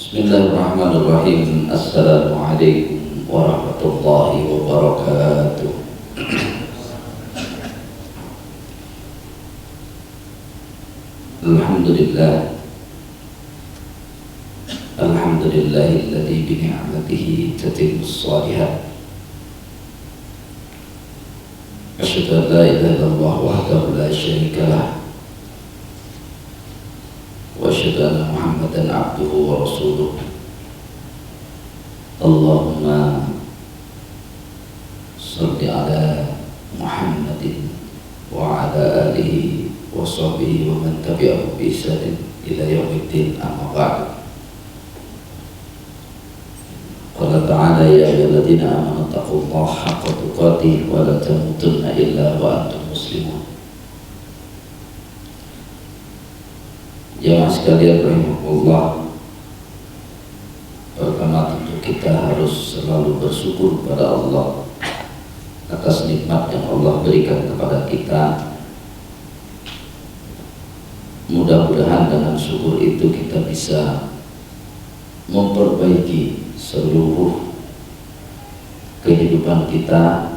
Bismillahirrahmanirrahim. Assalamualaikum warahmatullahi wabarakatuh. Alhamdulillah. Alhamdulillahilladzi bi ni'matihi tatimmus shalihat. Asyhadu an la ilaha illallah wahdahu la syarika lah. Wa asyhadu anna Muhammadan abduhu wa rasuluh. Allahumma shalli ala Muhammadin wa ala alihi wa sahbihi wa man tabi'ahu bi ihsanin ila yaumiddin, amma ba'd. Qala ta'ala ya ayyuhalladzina amanu taqullaha haqqa tuqatih wa la tamutunna illa wa antum muslimun. Jamaah sekalian rahimahullah, pertama tentu kita harus selalu bersyukur kepada Allah atas nikmat yang Allah berikan kepada kita. Mudah-mudahan dengan syukur itu kita bisa memperbaiki seluruh kehidupan kita,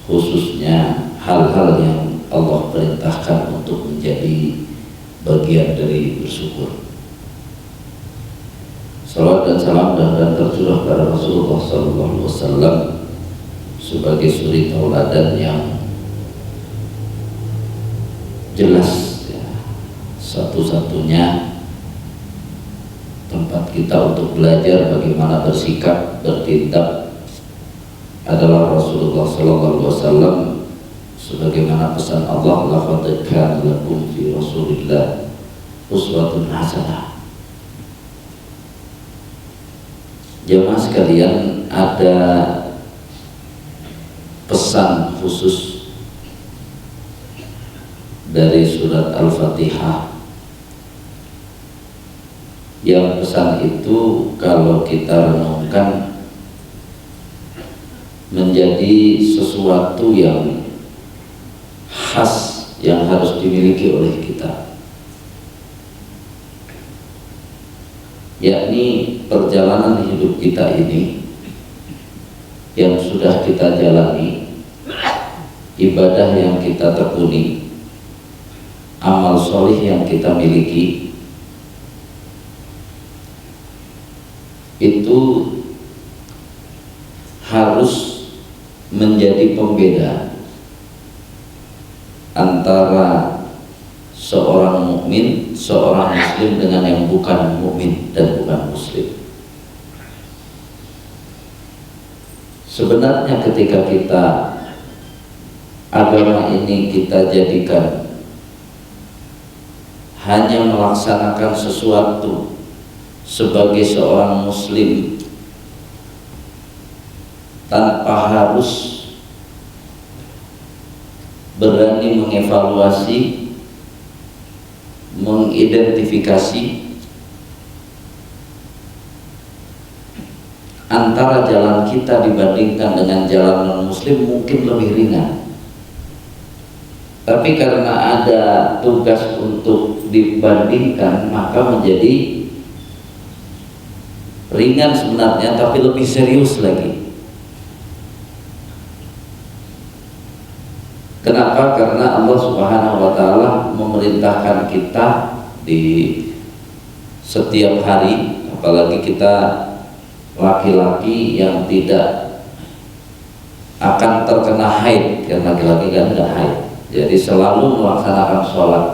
khususnya hal-hal yang Allah perintahkan untuk menjadi bagian dari bersyukur. Salawat dan salam dan tercurah pada Rasulullah SAW sebagai suri tauladan yang jelas, ya, satu-satunya tempat kita untuk belajar bagaimana bersikap, bertindak adalah Rasulullah SAW. Sebagaimana pesan Allah, laqad kana lakum fi Rasulillah uswatun hasanah. Jamaah sekalian, ada pesan khusus dari surat Al-Fatihah yang pesan itu kalau kita renungkan menjadi sesuatu yang khas yang harus dimiliki oleh kita, yakni perjalanan hidup kita ini yang sudah kita jalani, ibadah yang kita tekuni, amal solih yang kita miliki, itu harus menjadi pembeda antara seorang mukmin, seorang muslim dengan yang bukan mukmin dan bukan muslim. Sebenarnya ketika kita agama ini kita jadikan hanya melaksanakan sesuatu sebagai seorang muslim tanpa harus berani mengevaluasi, mengidentifikasi antara jalan kita dibandingkan dengan jalan non-muslim, mungkin lebih ringan. Tapi karena ada tugas untuk dibandingkan, maka menjadi ringan sebenarnya, tapi lebih serius lagi. Kenapa? Karena Allah Subhanahu wa Ta'ala memerintahkan kita di setiap hari, apalagi kita laki-laki yang tidak akan terkena haid, karena laki-laki kan tidak haid. Jadi selalu melaksanakan sholat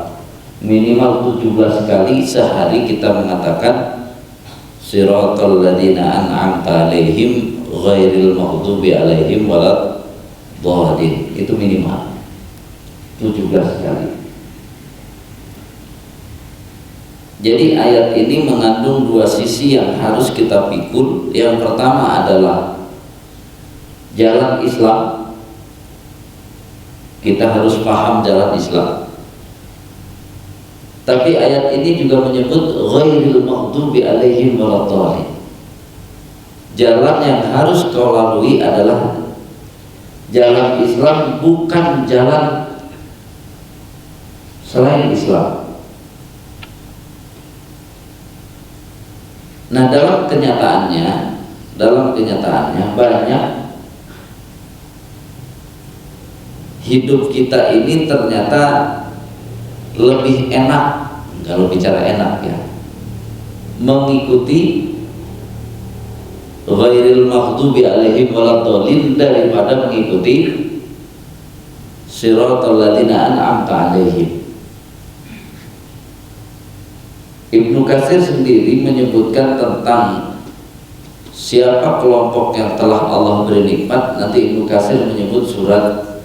minimal 17 kali sehari. Kita mengatakan siratal ladzina an'amta alaihim ghairil maghdubi alaihim waladdallin. Itu minimal 17 kali. Jadi ayat ini mengandung dua sisi yang harus kita pikul. Yang pertama adalah jalan Islam. Kita harus paham jalan Islam. Tapi ayat ini juga menyebut ghairil maghdubi alaihim waladdallin. Jalan yang harus kau lalui adalah jalan Islam, bukan jalan selain Islam. Nah, dalam kenyataannya banyak hidup kita ini ternyata lebih enak, kalau bicara enak ya, mengikuti ghairil maghdubi alaihim waladdallin daripada mengikuti siratal ladzina an'amta alaihim. Ibnu Katsir sendiri menyebutkan tentang siapa kelompok yang telah Allah beri nikmat. Nanti Ibnu Katsir menyebut surat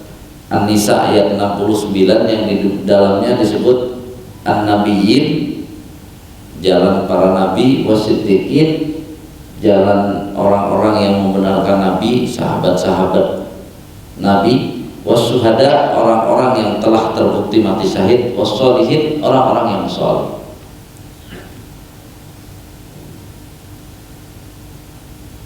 An-Nisa ayat 69 yang di dalamnya disebut An-Nabiyyin, jalan para nabi, wasiddiqin, jalan orang-orang yang membenarkan nabi, sahabat-sahabat nabi, wasyuhada, orang-orang yang telah terbukti mati syahid, wassolihin, orang-orang yang saleh.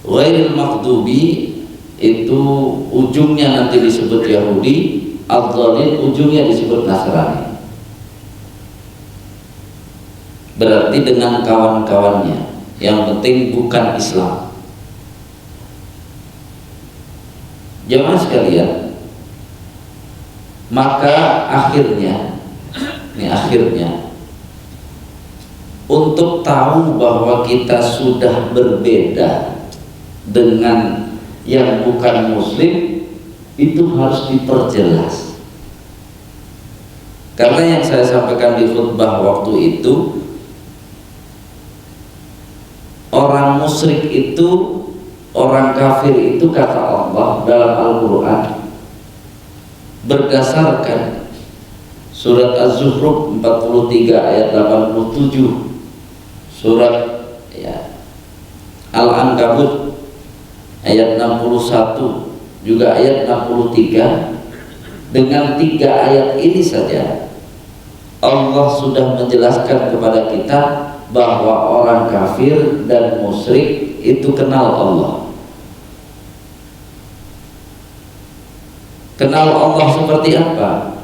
Ghairil maghdubi itu ujungnya nanti disebut Yahudi, ad-dhalin ujungnya disebut Nasrani. Berarti dengan kawan-kawannya, yang penting bukan Islam. Jemaah sekalian, maka akhirnya untuk tahu bahwa kita sudah berbeda dengan yang bukan muslim, itu harus diperjelas. Karena yang saya sampaikan di khutbah waktu itu, orang musyrik itu, orang kafir itu, kata Allah dalam Al-Quran berdasarkan surat Az-Zukhruf 43 ayat 87, surat Al-Ankabut ayat 61, juga ayat 63. Dengan 3 ayat ini saja Allah sudah menjelaskan kepada kita bahwa orang kafir dan musyrik itu kenal Allah. Kenal Allah seperti apa?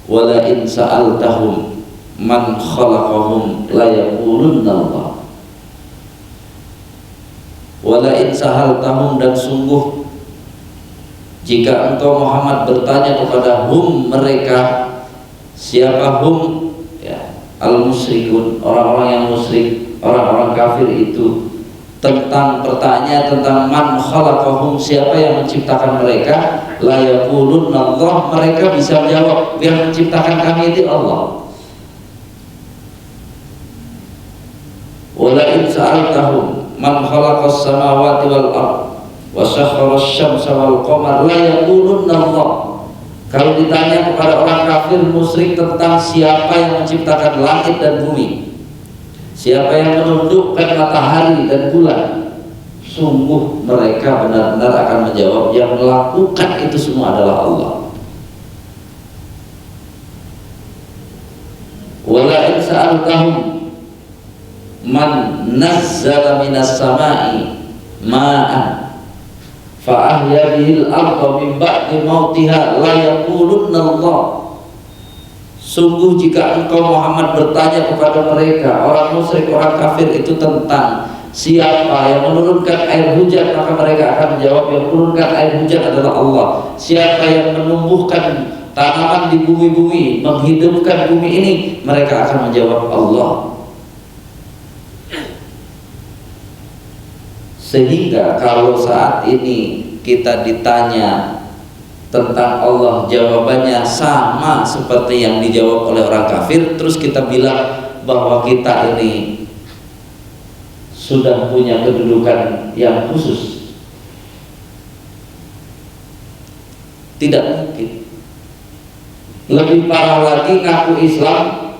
Wala in sa'altahum man khalaqahum la yaqulunna Allah. Wala in sahaltahum, dan sungguh jika engkau Muhammad bertanya kepada hum, mereka, siapa hum? Ya, al-musyrikun, orang-orang yang musyrik, orang-orang kafir itu, tentang pertanyaan tentang man khalaqahum, siapa yang menciptakan mereka, la yaqulunna Allah, mereka bisa menjawab, yang menciptakan kami itu Allah. Wala in sa'altahum man khalaqas samawati wal ard wa sakhkhara asy-syamsa wal qamara la yaqulunna Allah. Kalau ditanya kepada orang kafir musyrik tentang siapa yang menciptakan langit dan bumi, siapa yang menundukkan matahari dan bulan, sungguh mereka benar-benar akan menjawab yang melakukan itu semua adalah Allah. Wala in sa'altahum man nazzala minas sama'i ma'an fa ahya bihil arda min ba'di mautiha la yaqulunna Allah. Sungguh jika engkau Muhammad bertanya kepada mereka, orang musyrik, orang kafir itu, tentang siapa yang menurunkan air hujan, maka mereka akan menjawab yang menurunkan air hujan adalah Allah. Siapa yang menumbuhkan tanaman di bumi-bumi, menghidupkan bumi ini, mereka akan menjawab Allah. Sehingga kalau saat ini kita ditanya tentang Allah, jawabannya sama seperti yang dijawab oleh orang kafir, terus kita bilang bahwa kita ini sudah punya kedudukan yang khusus, tidak mungkin. Lebih parah lagi, ngaku Islam,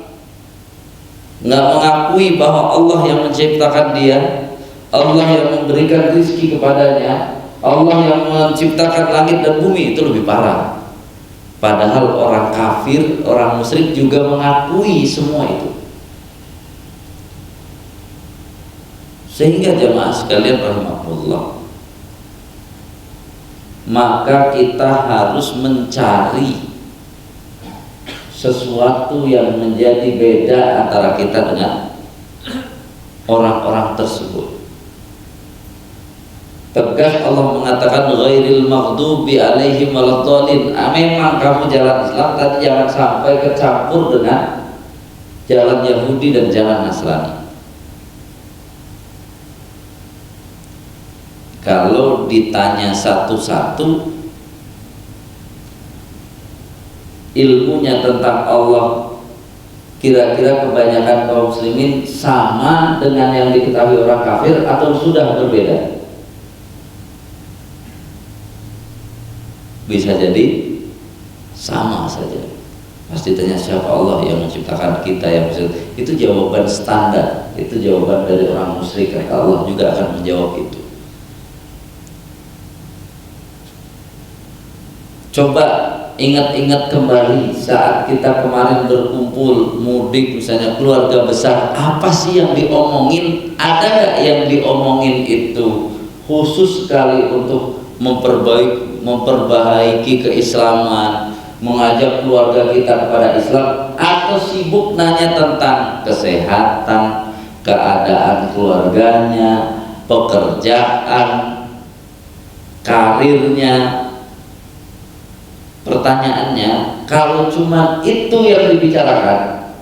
nggak mengakui bahwa Allah yang menciptakan dia, Allah yang memberikan rezeki kepadanya, Allah yang menciptakan langit dan bumi, itu lebih parah. Padahal orang kafir, orang musyrik juga mengakui semua itu. Sehingga jemaah sekalian rahimakumullah, maka kita harus mencari sesuatu yang menjadi beda antara kita dengan orang-orang tersebut. Tegas Allah mengatakan ghairil maghdubi alaihim waladdallin. Memang kamu jalan Islam, tapi jangan sampai kecampur dengan jalan Yahudi dan jalan Nasrani. Kalau ditanya satu-satu ilmunya tentang Allah, kira-kira kebanyakan kaum muslimin sama dengan yang diketahui orang kafir atau sudah berbeda? Bisa jadi sama saja. Pasti tanya siapa Allah yang menciptakan kita, yang itu jawaban standar, itu jawaban dari orang musyrik. Allah juga akan menjawab itu. Coba ingat-ingat kembali saat kita kemarin berkumpul mudik, misalnya keluarga besar, apa sih yang diomongin? Ada nggak yang diomongin itu khusus sekali untuk memperbaiki keislaman, mengajak keluarga kita kepada Islam, atau sibuk nanya tentang kesehatan, keadaan keluarganya, pekerjaan, karirnya? Pertanyaannya, kalau cuma itu yang dibicarakan,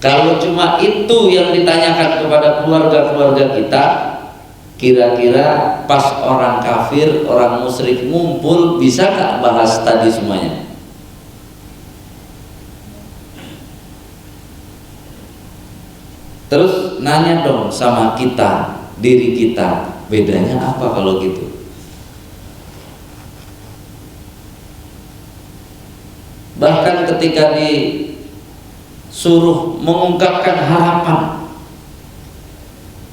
kalau cuma itu yang ditanyakan kepada keluarga-keluarga kita, kira-kira pas orang kafir, orang musyrik ngumpul, bisa nggak bahas tadi semuanya? Terus nanya dong sama kita, diri kita, bedanya apa kalau gitu? Bahkan ketika disuruh mengungkapkan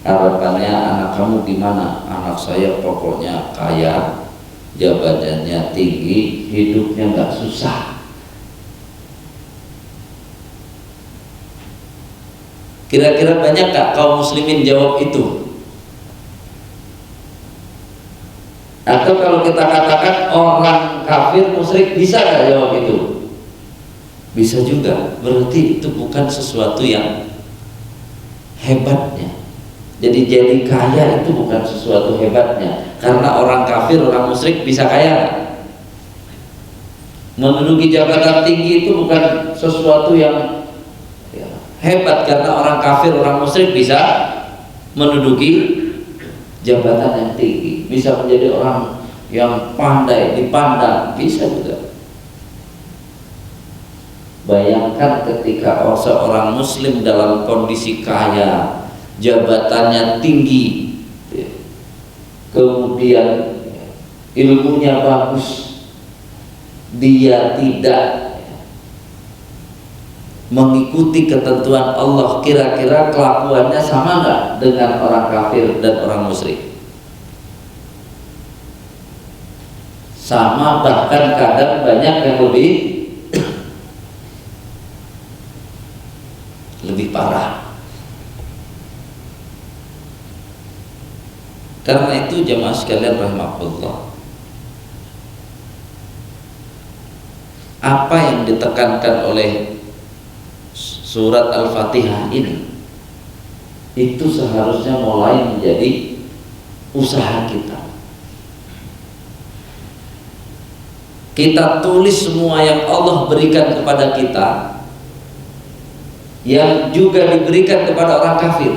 harapannya anak kamu gimana? Anak saya pokoknya kaya, jabatannya tinggi, hidupnya nggak susah. Kira-kira banyak gak kaum muslimin jawab itu? Atau kalau kita katakan orang kafir musyrik, bisa gak jawab itu? Bisa juga. Berarti itu bukan sesuatu yang hebatnya. Jadi kaya itu bukan sesuatu hebatnya, karena orang kafir, orang musyrik bisa kaya. Menduduki jabatan tinggi itu bukan sesuatu yang hebat, karena orang kafir, orang musyrik bisa menduduki jabatan yang tinggi, bisa menjadi orang yang pandai dipandang, bisa juga. Bayangkan ketika seorang muslim dalam kondisi kaya, jabatannya tinggi, kemudian ilmunya bagus, dia tidak mengikuti ketentuan Allah, kira-kira kelakuannya sama nggak dengan orang kafir dan orang musyrik? Sama, bahkan kadang banyak yang lebih parah. Karena itu jemaah sekalian rahimakumullah, apa yang ditekankan oleh surat Al-Fatihah ini, itu seharusnya mulai menjadi usaha kita. Kita tulis semua yang Allah berikan kepada kita, yang juga diberikan kepada orang kafir,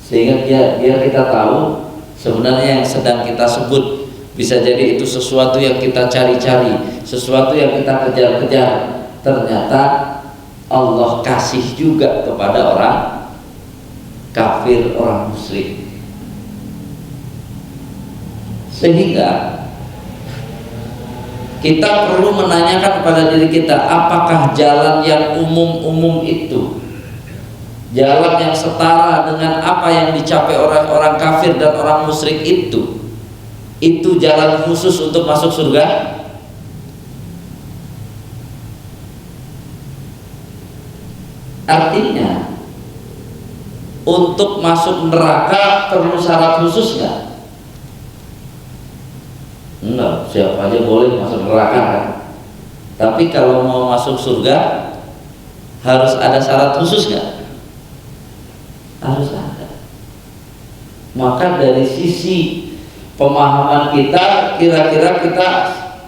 sehingga biar kita tahu sebenarnya yang sedang kita sebut, bisa jadi itu sesuatu yang kita cari-cari, sesuatu yang kita kejar-kejar, ternyata Allah kasih juga kepada orang kafir, orang musyrik. Sehingga kita perlu menanyakan kepada diri kita, apakah jalan yang umum-umum itu, jalan yang setara dengan apa yang dicapai orang kafir dan orang musyrik itu jalan khusus untuk masuk surga? Artinya untuk masuk neraka perlu syarat khusus nggak? Enggak, siapa aja boleh masuk neraka kan? Tapi kalau mau masuk surga harus ada syarat khusus nggak? Harus ada. Maka dari sisi pemahaman kita, kira-kira kita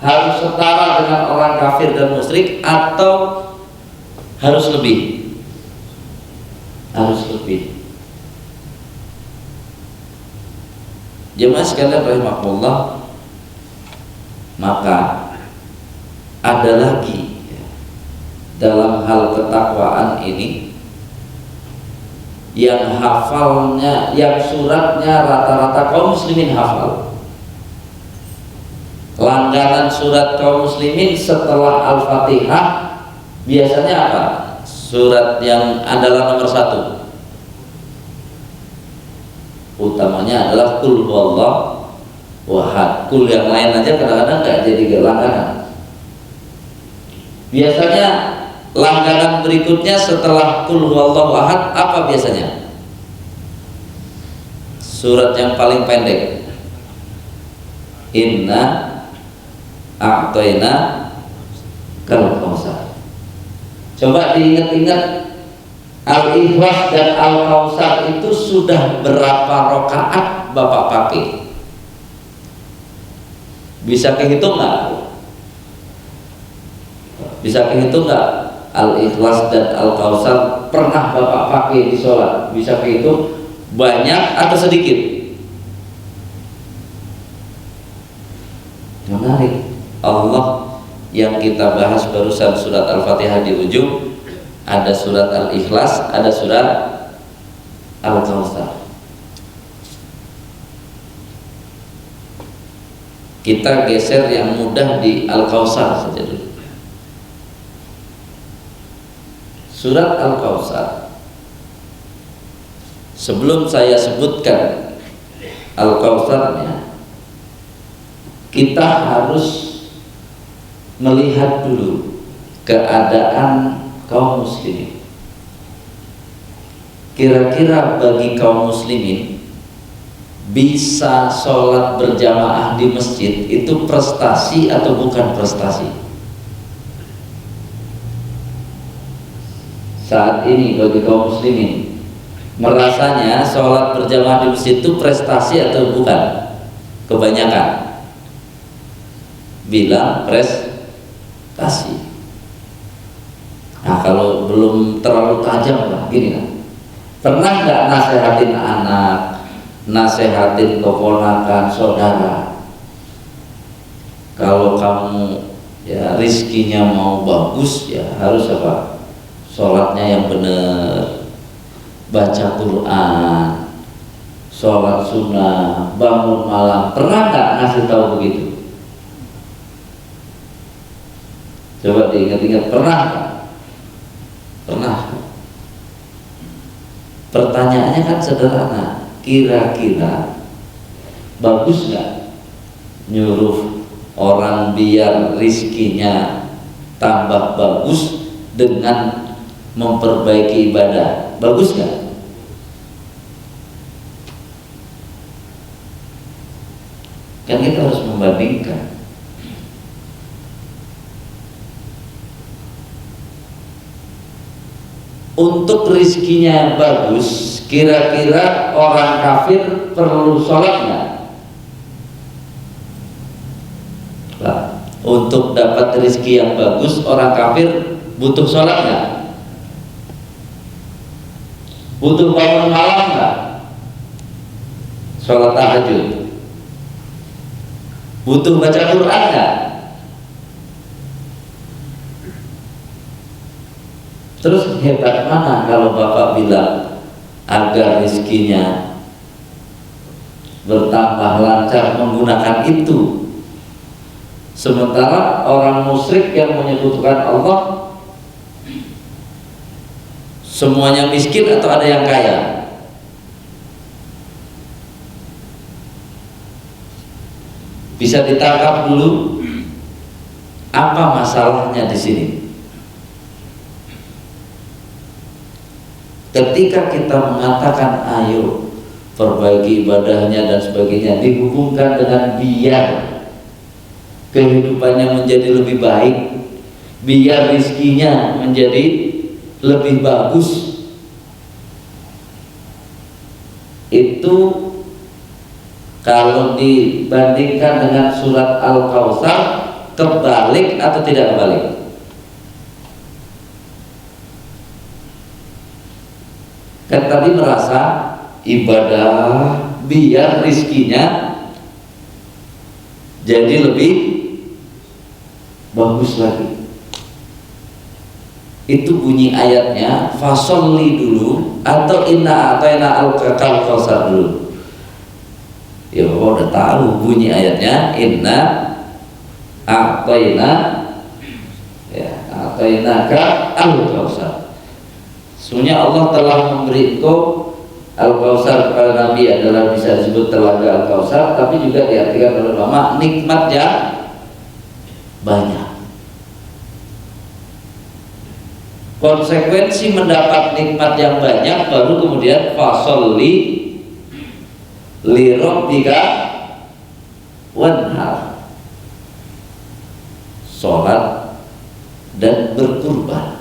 harus setara dengan orang kafir dan musyrik atau harus lebih? Harus lebih. Jemaah sekalian rahimakumullah, maka ada lagi dalam hal ketakwaan ini yang hafalnya, yang suratnya rata-rata kaum muslimin hafal. Langganan surat kaum muslimin setelah Al-Fatihah biasanya apa? Surat yang adalah nomor 1 utamanya adalah Qul huwallahu ahad. Qul yang lain aja kadang-kadang nggak jadi langganan. Biasanya langganan berikutnya setelah Qul huwallahu ahad apa biasanya? Surat yang paling pendek, Inna a'tayna kal kautsar. Coba diingat-ingat, Al-Ikhlas dan Al-Kautsar itu sudah berapa rakaat Bapak pakai? Bisa kehitung nggak? Bisa kehitung nggak? Al-Ikhlas dan Al-Kautsar pernah Bapak pakai di sholat? Bisa kehitung banyak atau sedikit? Menarik. Allah yang kita bahas barusan surat Al-Fatihah di ujung, ada surat Al-Ikhlas, ada surat Al-Kautsar. Kita geser yang mudah di Al-Kautsar saja dulu. Surat Al-Kautsar, sebelum saya sebutkan Al-Kautsarnya, kita harus melihat dulu keadaan kaum muslimin. Kira-kira bagi kaum muslimin bisa sholat berjamaah di masjid itu prestasi atau bukan prestasi? Saat ini bagi kaum muslimin merasanya sholat berjamaah di masjid itu prestasi atau bukan? Kebanyakan bilang prestasi. Nah, kalau belum terlalu tajam lah, gini lah. Pernah nggak nasehatin anak, nasehatin keponakan, saudara? Kalau kamu ya rizkinya mau bagus, ya harus apa? Sholatnya yang benar, baca Quran, sholat sunnah, bangun malam. Pernah nggak ngasih tahu begitu? Coba diingat-ingat, pernah nggak? Pernah. Pertanyaannya kan sederhana, kira-kira bagus nggak nyuruh orang biar rizkinya tambah bagus dengan memperbaiki ibadah? Bagus nggak? Kan kita harus membandingkan. Untuk rizkinya bagus, kira-kira orang kafir perlu sholat nggak? Nah, untuk dapat rizki yang bagus, orang kafir butuh sholat nggak? Butuh bangun malam nggak? Sholat tahajud. Butuh baca Quran nggak? Terus hebat mana kalau Bapak bilang agar rizkinya bertambah lancar menggunakan itu, sementara orang musyrik yang menyebutkan Allah semuanya miskin atau ada yang kaya? Bisa ditangkap dulu apa masalahnya di sini? Ketika kita mengatakan ayo perbaiki ibadahnya dan sebagainya, dihubungkan dengan biar kehidupannya menjadi lebih baik, biar rizkinya menjadi lebih bagus itu kalau dibandingkan dengan surat Al-Kautsar, kebalik atau tidak kebalik? Kan tadi merasa ibadah biar rizkinya jadi lebih bagus lagi. Itu bunyi ayatnya fasolli dulu atau inna atayna al-kautsar dulu. Ya Bapak udah tahu bunyi ayatnya inna atayna, ya atainaka al-kautsar. Sebenarnya Allah telah memberi engkau Al-Kautsar kepada Nabi adalah bisa disebut telaga Al-Kautsar, tapi juga diartikan oleh ulama nikmat yang banyak. Konsekuensi mendapat nikmat yang banyak baru kemudian fasholli li rabbika wanhar, sholat dan berkurban.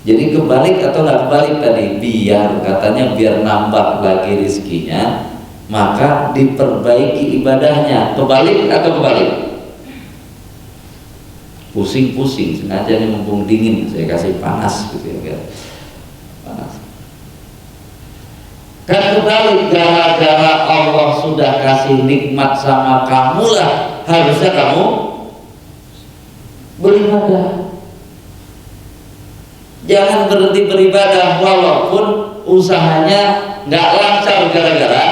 Jadi kebalik atau nggak kebalik tadi? Biar katanya biar nambah lagi rizkinya, maka diperbaiki ibadahnya. Kebalik atau kebalik? Pusing-pusing sengaja nih mumpung dingin saya kasih panas gitu ya, panas. Kan kebalik, gara-gara Allah sudah kasih nikmat sama kamu lah, harusnya kamu beribadah. Jangan berhenti beribadah walaupun usahanya nggak lancar gara-gara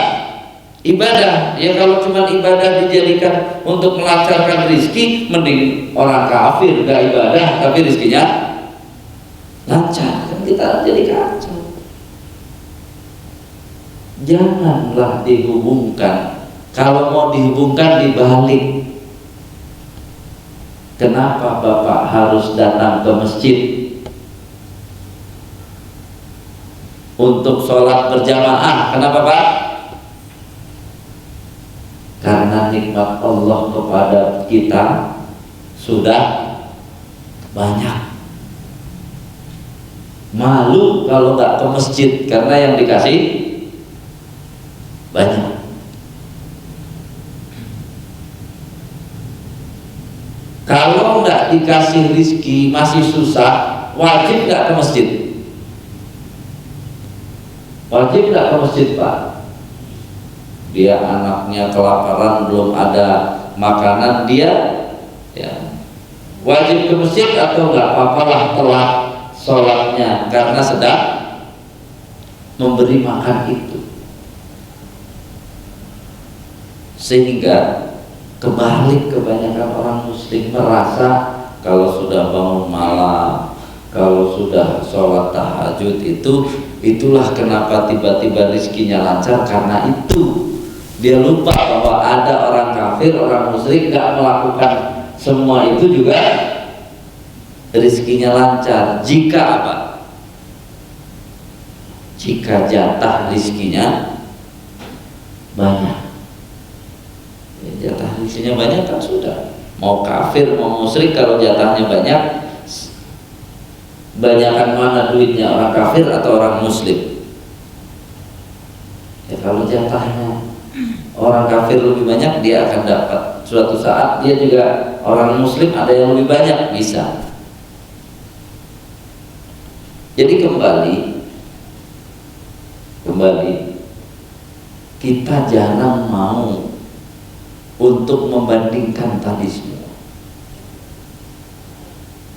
ibadah. Ya kalau cuma ibadah dijadikan untuk melancarkan rizki, mending orang kafir nggak ibadah tapi rizkinya lancar, kan kita jadi kacau. Janganlah dihubungkan. Kalau mau dihubungkan dibalik. Kenapa Bapak harus datang ke masjid untuk sholat berjamaah? Kenapa Pak? Karena nikmat Allah kepada kita sudah banyak. Malu kalau nggak ke masjid karena yang dikasih banyak. Kalau nggak dikasih rizki masih susah, wajib nggak ke masjid? Wajib nggak ke masjid Pak? Dia anaknya kelaparan belum ada makanan, dia ya wajib ke masjid atau nggak apa-apalah telat sholatnya karena sedang memberi makan itu. Sehingga kebalik kebanyakan orang muslim merasa kalau sudah bangun malam, kalau sudah sholat tahajud itulah kenapa tiba-tiba rizkinya lancar, karena itu. Dia lupa bahwa ada orang kafir, orang musyrik gak melakukan semua itu juga rizkinya lancar. Jika apa? Jika jatah rizkinya banyak. Ya, jatah rizkinya banyak kan sudah. Mau kafir, mau musyrik, kalau jatahnya banyak, banyakan mana duitnya, orang kafir atau orang muslim? Ya kalau jatahnya orang kafir lebih banyak, dia akan dapat. Suatu saat dia juga orang muslim ada yang lebih banyak, bisa. Jadi kembali kita jangan mau untuk membandingkan tadi semua.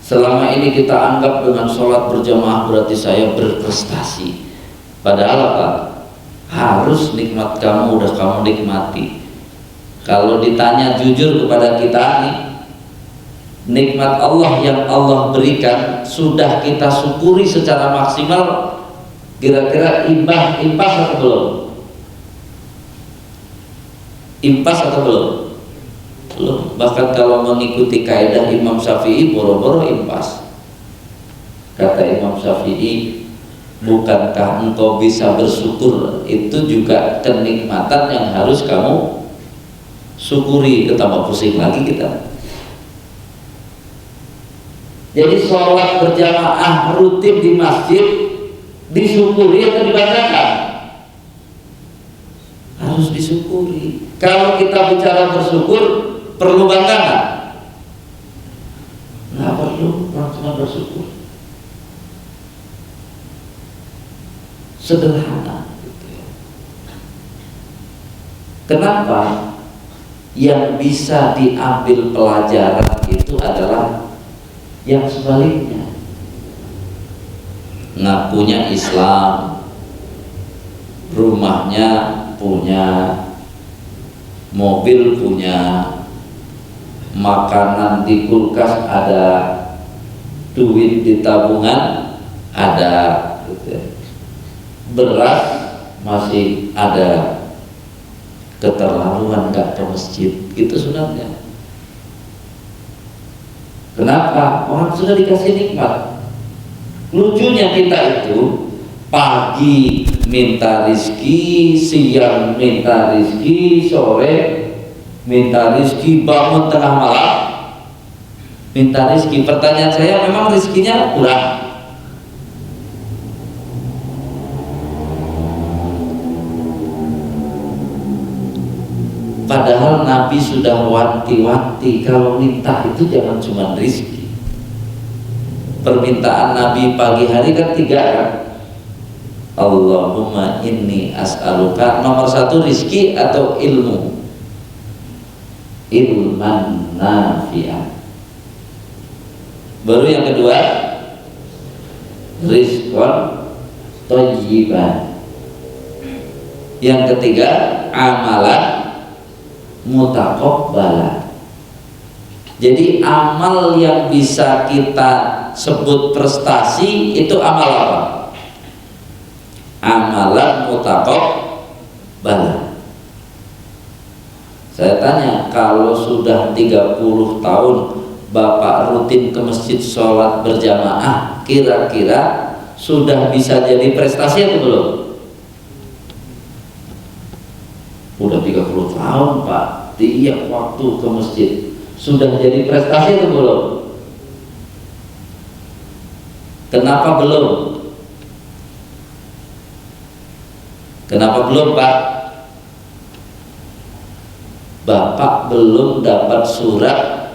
Selama ini kita anggap dengan sholat berjamaah berarti saya berprestasi. Padahal apa? Harus nikmat kamu udah kamu nikmati. Kalau ditanya jujur kepada kita nih, nikmat Allah yang Allah berikan sudah kita syukuri secara maksimal. Kira-kira impas atau belum? Impas atau belum? Belum. Bahkan kalau mengikuti kaidah Imam Syafi'i, boro-boro impas. Kata Imam Syafi'i, bukankah engkau bisa bersyukur? Itu juga kenikmatan yang harus kamu syukuri. Ketambah pusing lagi kita. Jadi sholat berjamaah rutin di masjid disyukuri atau dibanggakan? Harus disyukuri. Kalau kita bicara bersyukur, perlu bangga nggak? Nggak perlu, cuma bersyukur. Sederhana. Kenapa? Yang bisa diambil pelajaran itu adalah yang sebaliknya. Ngakunya Islam, rumahnya punya, mobil punya, makanan di kulkas ada, duit di tabungan ada, beras masih ada, keterlaluan gak ke masjid, gitu sunatnya. Kenapa? Orang sudah dikasih nikmat. Lucunya kita itu pagi minta rizki, siang minta rizki, sore minta rizki, bangun tengah malam minta rizki. Pertanyaan saya, memang rizkinya kurang? Padahal Nabi sudah wanti-wanti kalau minta itu jangan cuma rizki. Permintaan Nabi pagi hari kan 3 kan? Allahumma inni as'aluka, nomor 1 rizki atau ilmu? Ilman nafi'ah. Baru yang kedua rizqan thayyiban. Yang ketiga amalan mutaqabbalan. Jadi amal yang bisa kita sebut prestasi itu amal apa? Amalan mutaqabbalan. Saya tanya, kalau sudah 30 tahun Bapak rutin ke masjid sholat berjamaah, kira-kira sudah bisa jadi prestasi atau belum? Udah 30 tahun Pak, tiap waktu ke masjid, sudah jadi prestasi atau belum? Kenapa belum? Kenapa belum Pak? Bapak belum dapat surat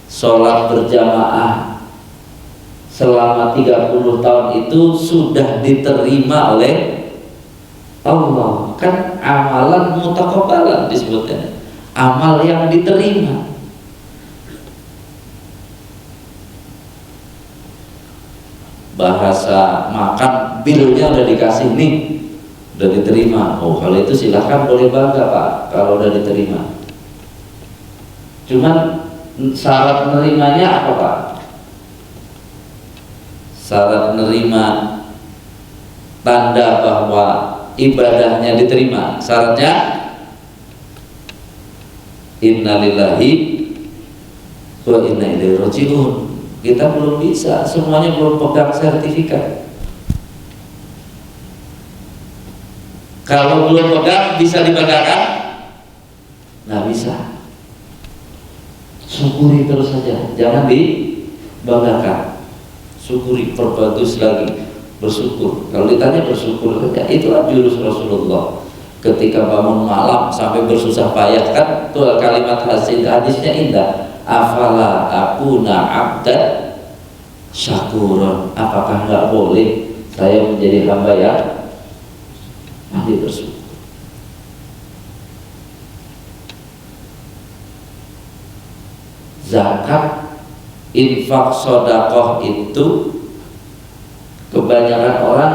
sholat berjamaah selama 30 tahun itu sudah diterima oleh Allah. Kan amalan mutaqabbalan disebutnya, amal yang diterima. Bahasa makan, bilnya udah dikasih nih, udah diterima. Oh, kalau itu silahkan, boleh bangga Pak kalau udah diterima. Cuman syarat menerimanya apa Pak? Syarat menerima tanda bahwa ibadahnya diterima, syaratnya innalillahi wa inna ilaihi raji'un. Kita belum bisa, semuanya belum pegang sertifikat. Kalau belum pegang bisa dibanggakan? Nggak bisa. Syukuri terus saja, jangan dibanggakan. Syukuri, perbagus lagi, bersyukur. Kalau ditanya bersyukur saja, itulah jurus Rasulullah. Ketika bangun malam sampai bersusah payah, kan tuh kalimat hadisnya indah. Afala akuna abdan syakuron. Apakah nggak boleh saya menjadi hamba yang ahli bersyukur? Zakat, infak, sodakoh itu kebanyakan orang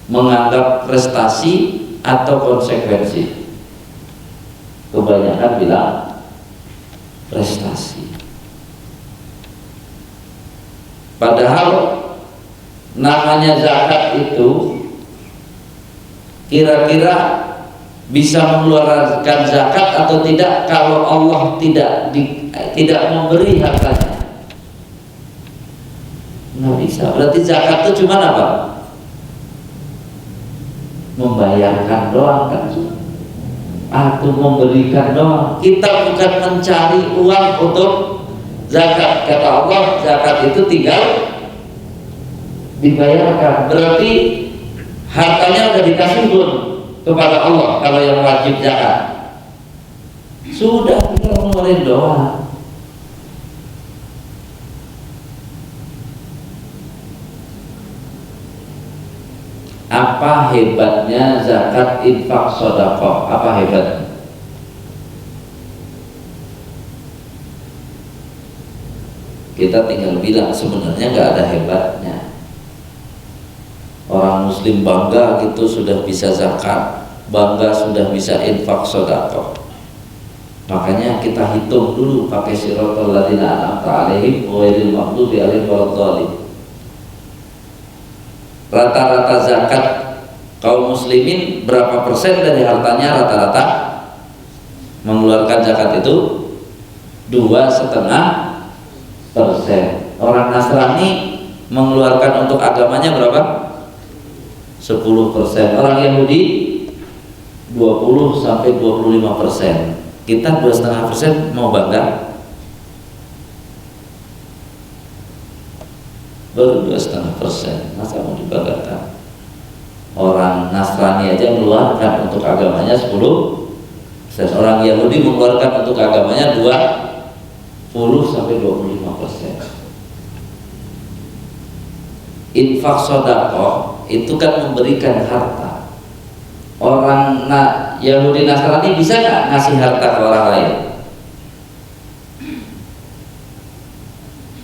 menganggap prestasi atau konsekuensi. Kebanyakan bilang prestasi. Padahal namanya zakat itu kira-kira bisa mengeluarkan zakat atau tidak kalau Allah tidak memberi hartanya? Nggak bisa. Berarti zakat itu cuma apa? Membayarkan doang kan? Atau memberikan doang. Kita bukan mencari uang untuk zakat. Kata Allah, zakat itu tinggal dibayarkan. Berarti hartanya udah dikasih belum kepada Allah kalau yang wajib zakat? Sudah, tinggal ngeluarin doang. Apa hebatnya zakat, infak, sedekah? Apa hebatnya? Kita tinggal bilang sebenarnya nggak ada hebatnya. Orang muslim bangga gitu sudah bisa zakat, bangga sudah bisa infak, sedekah. Makanya kita hitung dulu pakai siratal ladzina an'amta 'alaihim ghairil maghdubi 'alaihim waladdallin. Rata-rata zakat kaum muslimin berapa persen dari hartanya rata-rata mengeluarkan zakat itu? 2,5%. Orang Nasrani mengeluarkan untuk agamanya berapa? 10%. Orang Yahudi 20-25%. Kita 2,5% mau bangga? Baru 2,5%, masa mau dibanggakan? Orang Nasrani aja mengeluarkan untuk agamanya 10%. Orang Yahudi mengeluarkan untuk agamanya 20-25%. Infak sedekah itu kan memberikan harta. Orang Yahudi Nasrani bisa nggak ngasih harta ke orang lain?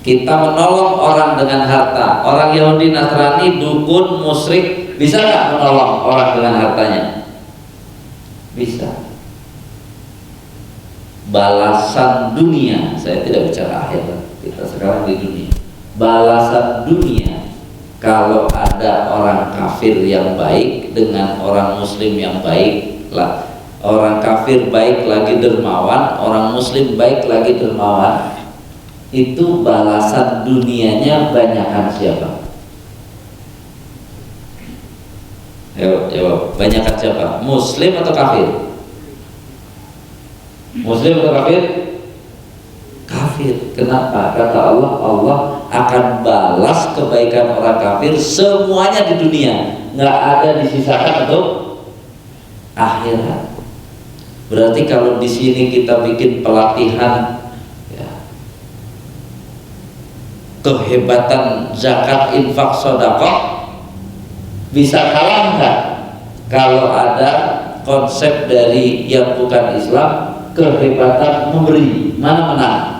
Kita menolong orang dengan harta. Orang Yahudi Nasrani, dukun, musyrik, bisa nggak menolong orang dengan hartanya? Bisa. Balasan dunia, saya tidak bicara akhirat, kita sekarang di dunia. Balasan dunia kalau ada orang kafir yang baik dengan orang muslim yang baik lah. Orang kafir baik lagi dermawan, orang muslim baik lagi dermawan. Itu balasan dunianya banyakan siapa? Ayo jawab, banyakan siapa? Muslim atau kafir? Muslim atau kafir? Kafir. Kenapa? Kata Allah, Allah akan balas kebaikan orang kafir semuanya di dunia, nggak ada disisakan untuk akhirat. Berarti kalau di sini kita bikin pelatihan ya, kehebatan zakat, infak, sedekah, bisa kalah nggak kalau ada konsep dari yang bukan Islam, kehebatan memberi? Mana menang?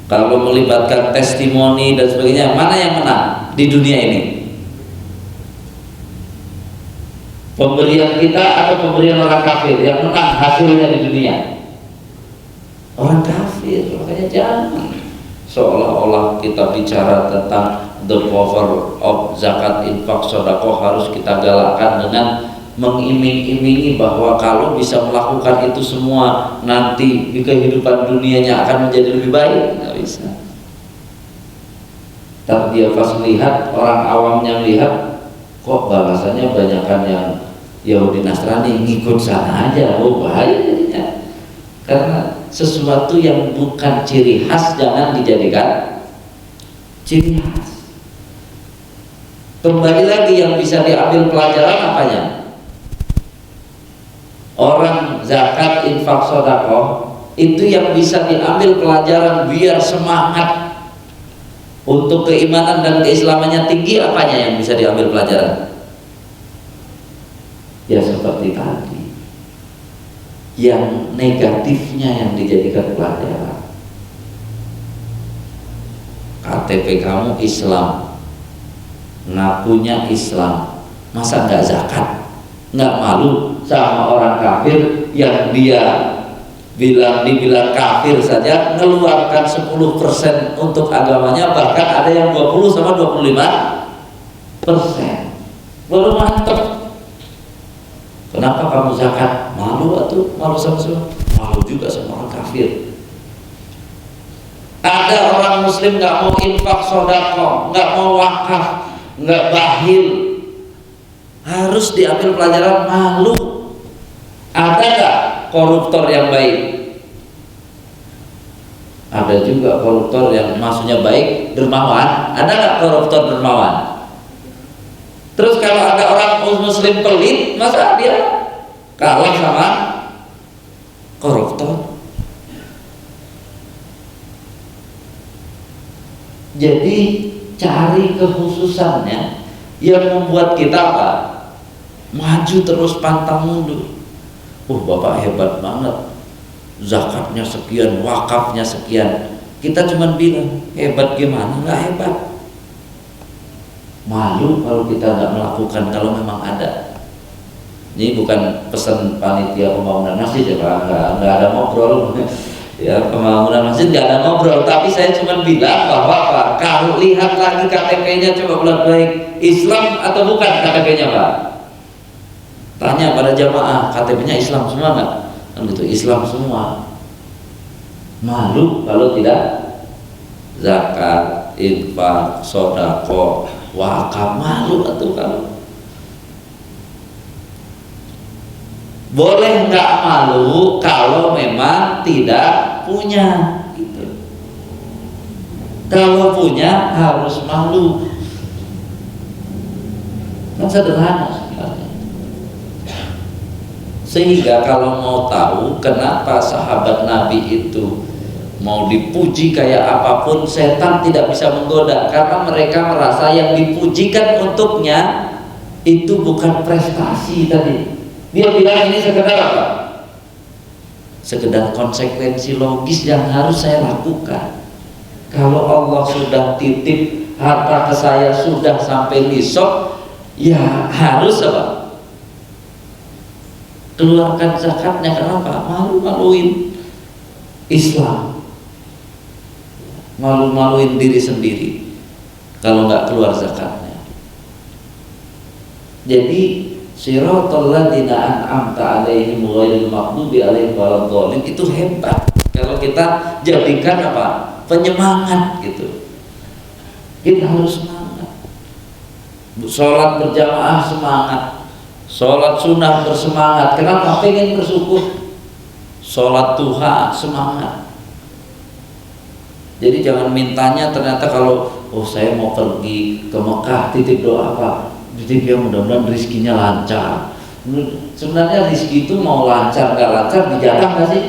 Kalau melibatkan testimoni dan sebagainya, mana yang menang di dunia ini? Pemberian kita atau pemberian orang kafir? Yang menang hasilnya di dunia orang kafir. Makanya jangan seolah-olah kita bicara tentang the power of zakat, infak, sedekah harus kita galakkan dengan mengiming-imingi bahwa kalau bisa melakukan itu semua nanti di kehidupan dunianya akan menjadi lebih baik. Nggak bisa. Tapi dia pas melihat, orang awamnya melihat, kok balasannya banyakan yang Yahudi Nasrani, ngikut sana aja. Oh bahaya jadinya. Karena sesuatu yang bukan ciri khas jangan dijadikan ciri khas. Kembali lagi yang bisa diambil pelajaran apanya? Orang zakat, infak, sedekah itu yang bisa diambil pelajaran biar semangat untuk keimanan dan keislamannya tinggi. Apanya yang bisa diambil pelajaran? Ya seperti tadi, yang negatifnya yang dijadikan pelajaran. KTP kamu Islam, ngakunya Islam, masa nggak zakat? Nggak malu sama orang kafir yang dia dibilang kafir saja ngeluarkan 10% untuk agamanya, bahkan ada yang 20 sama 25%. Baru mantep. Kenapa kamu zakat? Malu atau malu sama semua? Malu juga sama orang kafir. Ada orang muslim nggak mau infak, sedekah, nggak mau wakaf, nggak bakhil, harus diambil pelajaran. Malu. Ada nggak koruptor yang baik? Ada juga koruptor yang maksudnya baik, dermawan. Ada nggak koruptor dermawan? Terus kalau ada orang muslim pelit, masa dia kalah sama koruptor? Jadi cari kekhususannya yang membuat kita apa? Maju terus pantang mundur. Bapak hebat banget, zakatnya sekian, wakafnya sekian. Kita cuma bilang hebat gimana? Nggak hebat. Malu kalau kita nggak melakukan, kalau memang ada. Ini bukan pesan panitia pembangunan masjid ya Pak, nggak ada ngobrol. Ya, pembangunan masjid nggak ada ngobrol, tapi saya cuma bilang bahwa Pak, kalau lihat lagi KTP-nya coba baik, Islam atau bukan KTP-nya Pak? Tanya pada jamaah, KTP-nya Islam semua nggak? Kan gitu, Islam semua. Malu kalau tidak zakat, infak, sodako, wakaf, malu atau kalau boleh nggak malu kalau memang tidak punya gitu. Kalau punya harus malu, kan sederhana sebenarnya. Sehingga kalau mau tahu kenapa sahabat Nabi itu mau dipuji kayak apapun, setan tidak bisa menggoda, karena mereka merasa yang dipujikan untuknya itu bukan prestasi tadi. Dia bilang ini sekedar apa? Sekedar konsekuensi logis yang harus saya lakukan. Kalau Allah sudah titip harta ke saya sudah sampai nisab, ya harus apa? Keluarkan zakatnya. Kenapa? Malu-maluin Islam, malu-maluin diri sendiri kalau nggak keluar zakatnya. Jadi siratal ladzina an'amta 'alaihim ghairil maghdubi 'alaihim waladdallin itu hebat. Kalau kita jadikan apa? Penyemangat gitu. Kita harus semangat. Sholat berjamaah semangat, sholat sunnah bersemangat. Kenapa? Pengen bersyukur. Sholat duha semangat. Jadi jangan mintanya ternyata kalau saya mau pergi ke Mekah, titip doa apa? Titip ya mudah-mudahan rezekinya lancar. Sebenarnya rezeki itu mau lancar nggak lancar dijatah nggak sih?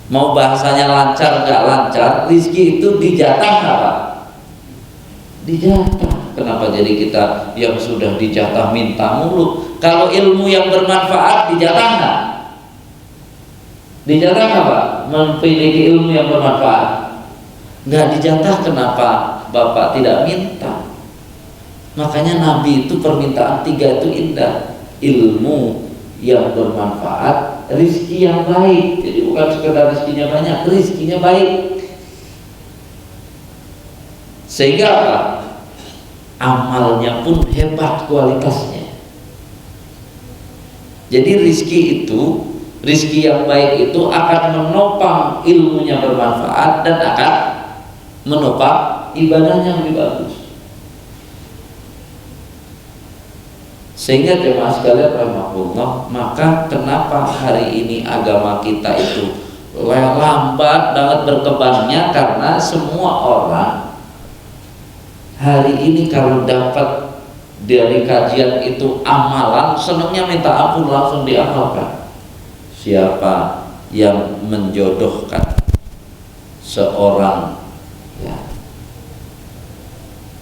Mau bahasanya lancar nggak lancar, rezeki itu dijatah apa? Dijatah. Kenapa jadi kita yang sudah dijatah minta mulu? Kalau ilmu yang bermanfaat dijatah nggak? Dijatah apa? Memiliki ilmu yang bermanfaat nggak dijatah. Kenapa Bapak tidak minta? Makanya Nabi itu permintaan 3 itu indah. Ilmu yang bermanfaat, rizki yang baik. Jadi bukan sekedar rizkinya banyak, rizkinya baik. Sehingga apa? Amalnya pun hebat kualitasnya. Jadi rizki itu, rizki yang baik itu akan menopang ilmunya bermanfaat dan akan menopang ibadahnya lebih bagus. Sehingga jemaah sekalian rahimahullah, maka kenapa hari ini agama kita itu lambat banget berkembangnya? Karena semua orang hari ini kalau dapat dari kajian itu amalan, senangnya minta ampun langsung diamalkan. Siapa yang menjodohkan seorang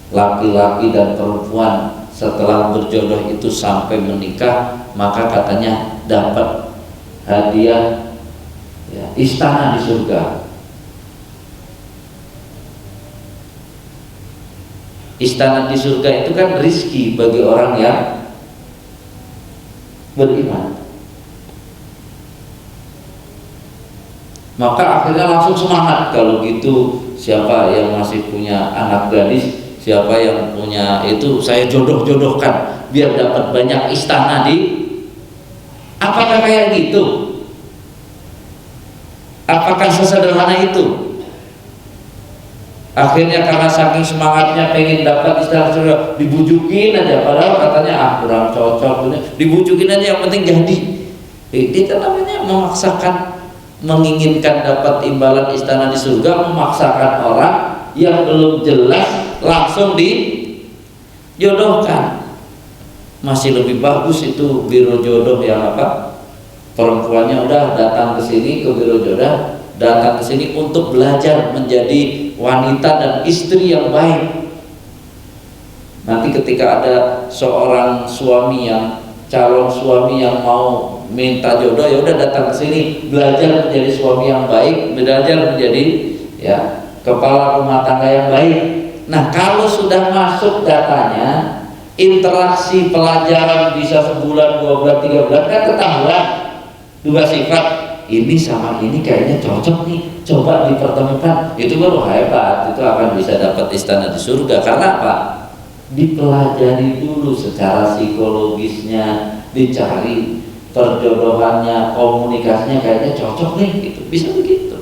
laki-laki dan perempuan setelah berjodoh itu sampai menikah, maka katanya dapat hadiah istana di surga. Istana di surga itu kan rizki bagi orang yang beriman. Maka akhirnya langsung semangat. Kalau gitu, siapa yang masih punya anak gadis, siapa yang punya itu, saya jodoh-jodohkan biar dapat banyak istana di. Apakah kayak gitu? Apakah sesederhana itu? Akhirnya karena saking semangatnya pengen dapat istana surga, dibujukin aja, padahal katanya kurang cocok, dibujukin aja yang penting jadi. Itu namanya memaksakan menginginkan dapat imbalan istana di surga, memaksakan orang yang belum jelas langsung dijodohkan. Masih lebih bagus itu biro jodoh yang apa? Perempuannya udah datang ke sini, ke biro jodoh, datang ke sini untuk belajar menjadi wanita dan istri yang baik. Nanti ketika ada seorang suami yang calon suami yang mau minta jodoh, ya udah datang ke sini belajar menjadi suami yang baik, belajar menjadi ya kepala rumah tangga yang baik. Nah, kalau sudah masuk datanya, interaksi pelajaran bisa sebulan, 2 bulan, 3 bulan, kan ketahuan dua sifat, ini sama ini kayaknya cocok nih, coba dipertemukan, itu baru hebat, itu akan bisa dapat istana di surga. Karena apa? Dipelajari dulu secara psikologisnya, dicari perjodohannya, komunikasinya kayaknya cocok nih, gitu. Bisa begitu.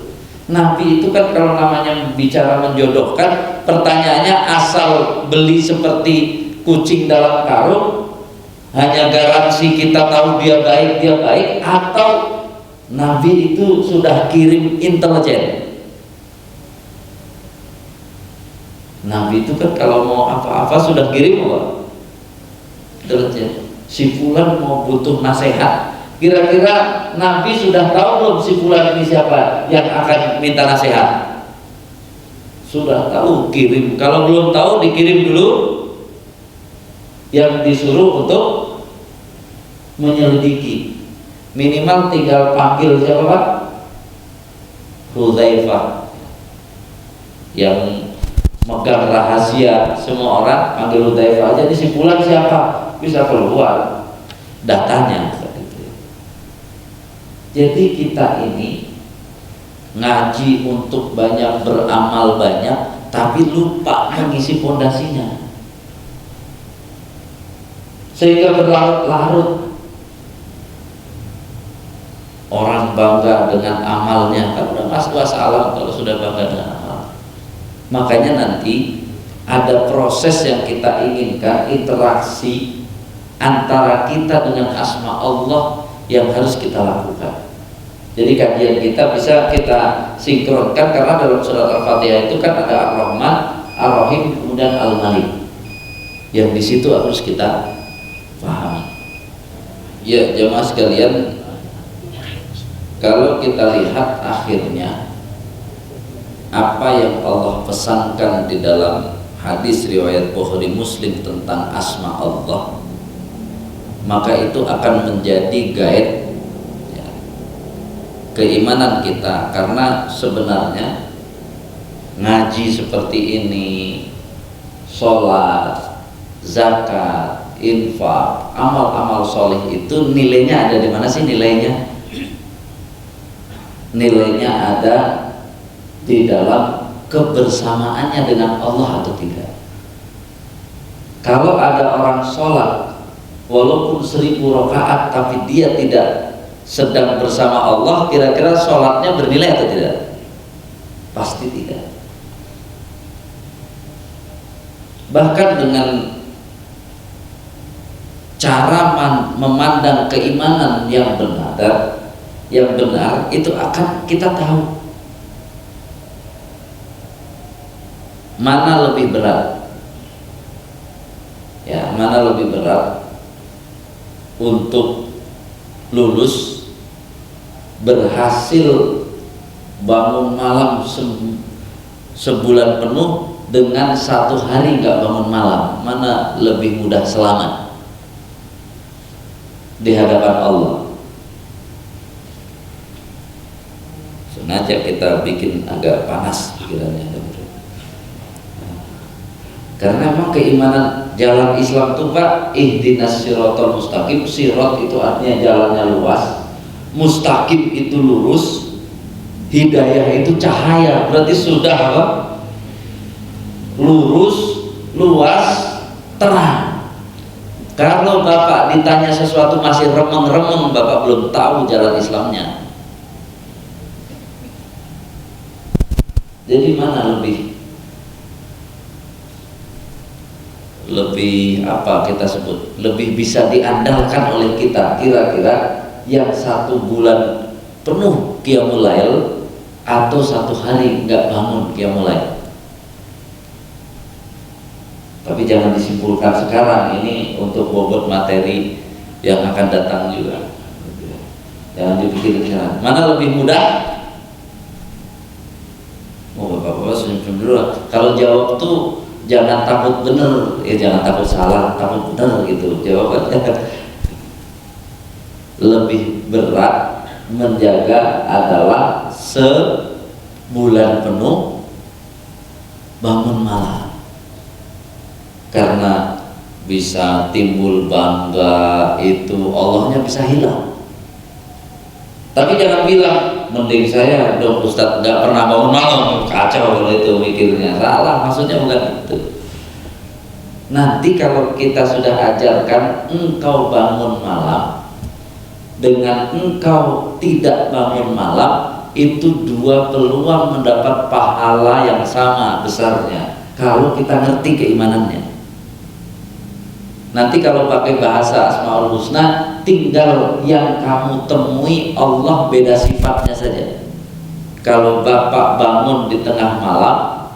Nabi itu kan kalau namanya bicara menjodohkan, pertanyaannya asal beli seperti kucing dalam karung, hanya garansi kita tahu dia baik, atau Nabi itu sudah kirim intelijen. Nabi itu kan kalau mau apa-apa sudah kirim apa? Intelijen. Si fulan mau butuh nasihat, kira-kira Nabi sudah tahu belum si fulan ini siapa yang akan minta nasihat? Sudah tahu, kirim. Kalau belum tahu, dikirim dulu yang disuruh untuk menyelidiki. Minimal tinggal panggil siapa Pak? Hudzaifah yang megang rahasia semua orang, panggil Hudzaifah aja. Ini si fulan siapa? Bisa keluar datanya. Jadi kita ini ngaji untuk banyak, beramal banyak, tapi lupa mengisi pondasinya, sehingga berlarut-larut. Orang bangga dengan amalnya, kan udah wassalam kalau sudah bangga dengan amal. Makanya nanti ada proses yang kita inginkan, interaksi antara kita dengan asma Allah yang harus kita lakukan. Jadi kajian kita bisa kita sinkronkan, karena dalam surat Al-Fatihah itu kan ada Ar-Rahman, Ar-Rahim, kemudian Al-Malik, yang di situ harus kita pahami. Ya jemaah sekalian, kalau kita lihat akhirnya apa yang Allah pesankan di dalam hadis riwayat Bukhari Muslim tentang asma Allah, maka itu akan menjadi guide ya, keimanan kita. Karena sebenarnya ngaji seperti ini, sholat, zakat, infak, amal-amal soleh itu nilainya ada di mana sih? Nilainya ada di dalam kebersamaannya dengan Allah atau tidak. Kalau ada orang sholat walaupun 1000 rakaat tapi dia tidak sedang bersama Allah, kira-kira sholatnya bernilai atau tidak? Pasti tidak. Bahkan dengan cara memandang keimanan yang benar itu akan kita tahu mana lebih berat, ya, mana lebih berat untuk lulus, berhasil bangun malam sebulan penuh dengan 1 hari nggak bangun malam. Mana lebih mudah selamat di hadapan Allah? Sengaja kita bikin agak panas pikirannya, karena memang keimanan jalan Islam itu Pak, ihdinas siratal mustaqim. Sirat itu artinya jalannya luas, mustaqim itu lurus, hidayah itu cahaya. Berarti sudah apa? Lurus, luas, terang. Kalau Bapak ditanya sesuatu masih remeng-remeng, Bapak belum tahu jalan Islamnya. Jadi mana lebih apa kita sebut, lebih bisa diandalkan oleh kita? Kira-kira yang 1 bulan penuh qiyamul lail atau 1 hari nggak bangun qiyamul lail. Tapi jangan disimpulkan sekarang, ini untuk bobot materi yang akan datang juga. Jangan dipikir sekarang. Mana lebih mudah? Oh, bapak-bapak senyum-senyum dulu. Kalau jawab tuh jangan takut bener, ya jangan takut salah, takut bener gitu. Jawabannya lebih berat menjaga adalah sebulan penuh bangun malam. Karena bisa timbul bangga, itu Allahnya bisa hilang. Tapi jangan bilang, mending saya dong Ustadz nggak pernah bangun malam, kacau kalau itu mikirnya. Salah, maksudnya bukan itu. Nanti kalau kita sudah ajarkan engkau bangun malam dengan engkau tidak bangun malam, itu 2 peluang mendapat pahala yang sama besarnya kalau kita ngerti keimanannya. Nanti kalau pakai bahasa Asmaul Husna, tinggal yang kamu temui Allah beda sifatnya saja. Kalau bapak bangun di tengah malam,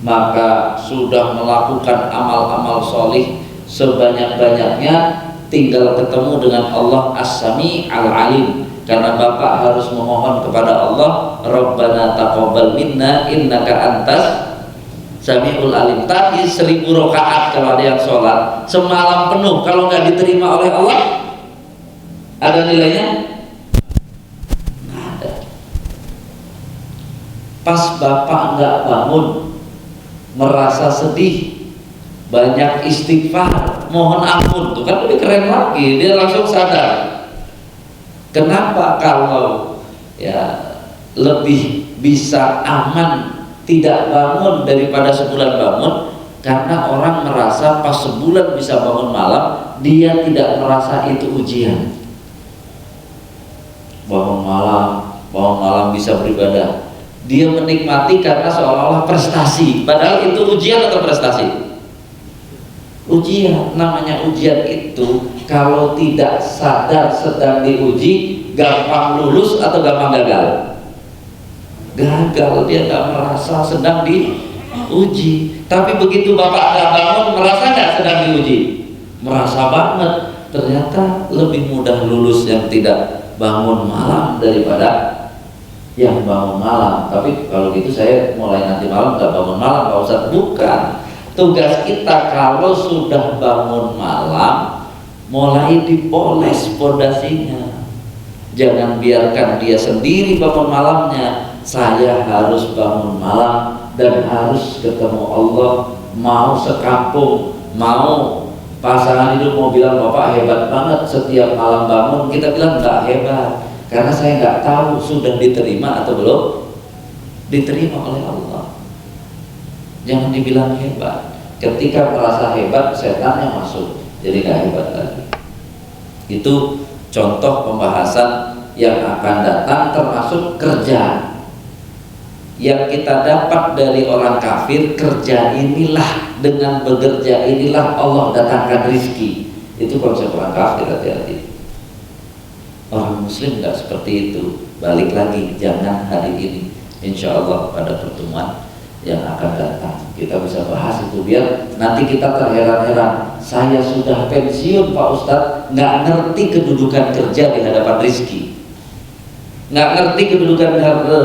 maka sudah melakukan amal-amal solih sebanyak-banyaknya, tinggal ketemu dengan Allah As-Sami Al-Alim. Karena bapak harus memohon kepada Allah, Rabbana taqabbal minna innaka antas Sami'ul Alim. Tadi 1000 rakaat kalau ada yang sholat semalam penuh, kalau nggak diterima oleh Allah, ada nilainya? Nggak ada. Pas bapak nggak bangun, merasa sedih, banyak istighfar, mohon ampun, tuh kan lebih keren lagi, dia langsung sadar. Kenapa kalau ya lebih bisa aman tidak bangun daripada sebulan bangun? Karena orang merasa pas sebulan bisa bangun malam, dia tidak merasa itu ujian. Bangun malam bisa beribadah, dia menikmati karena seolah-olah prestasi, padahal itu ujian atau prestasi? Ujian. Namanya ujian itu kalau tidak sadar sedang diuji, gampang lulus atau gampang gagal? Gagal, dia nggak merasa sedang diuji. Tapi begitu bapak nggak bangun, merasa nggak sedang diuji? Merasa banget. Ternyata lebih mudah lulus yang tidak bangun malam daripada yang bangun malam. Tapi kalau gitu saya mulai nanti malam nggak bangun malam, Pak Ustadz. Bukan. Tugas kita kalau sudah bangun malam, mulai dipoles pondasinya. Jangan biarkan dia sendiri bangun malamnya. Saya harus bangun malam dan harus ketemu Allah. Mau sekampung, mau pasangan hidup mau bilang bapak hebat banget setiap malam bangun, kita bilang nggak hebat, karena saya nggak tahu sudah diterima atau belum diterima oleh Allah. Jangan dibilang hebat. Ketika merasa hebat, setannya masuk, jadi nggak hebat lagi. Itu contoh pembahasan yang akan datang, termasuk kerja yang kita dapat dari orang kafir. Kerja inilah, dengan bekerja inilah Allah datangkan rizki. Itu konsep orang kafir, hati-hati. Orang muslim nggak seperti itu. Balik lagi, jangan hari ini, insya Allah pada pertemuan yang akan datang kita bisa bahas itu, biar nanti kita terheran-heran. Saya sudah pensiun Pak Ustadz, nggak ngerti kedudukan kerja di hadapan rizki, nggak ngerti kedudukan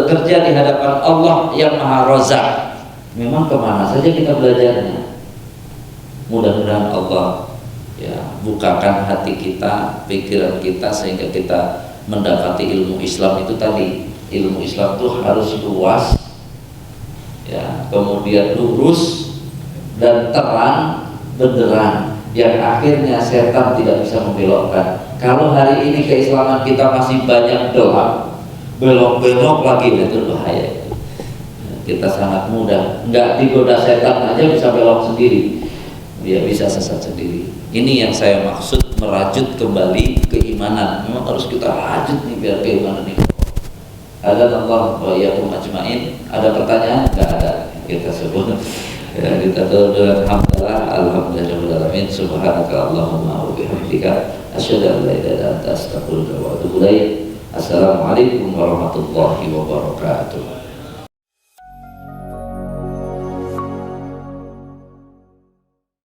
kerja di hadapan Allah yang Maha Razak. Memang kemana saja kita belajarnya? Mudah-mudahan Allah ya bukakan hati kita, pikiran kita, sehingga kita mendapati ilmu Islam itu tadi. Ilmu Islam itu harus luas, ya, kemudian lurus dan terang benderang, yang akhirnya setan tidak bisa membelokkan. Kalau hari ini keislaman kita masih banyak gelap, belok-belok lagi, itu bahaya. Kita sangat mudah, nggak digoda setan aja bisa belok sendiri, dia bisa sesat sendiri. Ini yang saya maksud merajut kembali keimanan. Memang harus kita rajut nih biar keimanan ini. Ada Allah wa iyyakum ajmain. Ada pertanyaan? Nggak ada. Kita sebut ya, kita doa alhamdulillah, alhamdulillah alamin. Subhanaka Allahumma wa bihamdika asyhadu an la ilaha illa anta astaghfiruka wa atubu ilaik. Assalamualaikum warahmatullahi wabarakatuh.